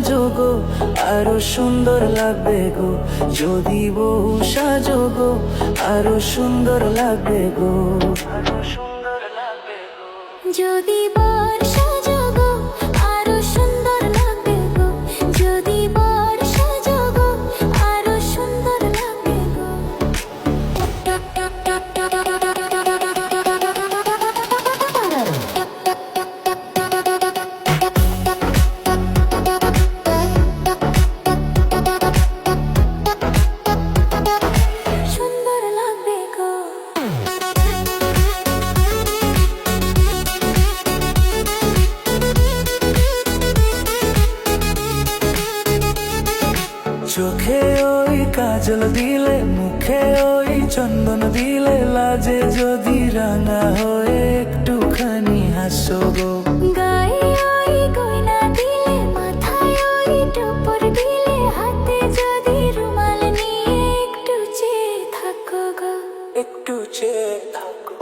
সাজো গো আরো সুন্দর লাগবে গো, যদি বউ সাজো গো আরো সুন্দর লাগবে গো, আরো সুন্দর লাগবে গো। যদি বর সাজো গো আরো সুন্দর লাগবে গো, যদি বর সাজো গো আরো সুন্দর লাগবে গো। সুন্দর লাগবে গো। চোখে ওই কাজল দিলে, মুখে ওই চন্দন দিলে, লাজে যদি রাঙা হয়ে একটুখানি হাসো গো। গায়ে ওই গয়না দিলে, মাথায় ওই টোপর দিলে, হাতে যদি রুমাল নিয়ে একটু চেয়ে থাকো গো। একটু চেয়ে থাকো।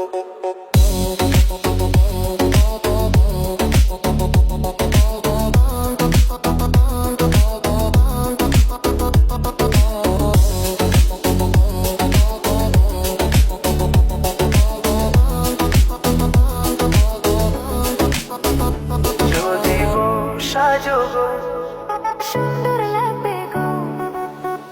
যদি বউ সাজো গো সুন্দর লাগবে গো।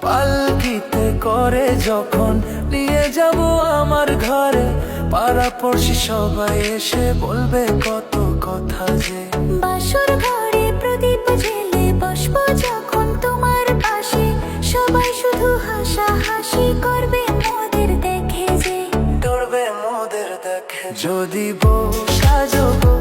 পালকিতে করে যখন নিয়ে যাব আমার ঘরে, পাড়াপড়শি সবাই এসে বলবে কত কথা যে। বাসর ঘরে প্রদীপ জেলে বসবো যখন তোমার পাশে, সবাই শুধু হাসাহাসি করবে মোদের দেখে যে। করবে মোদের দেখে। যদি বউ সাজো গো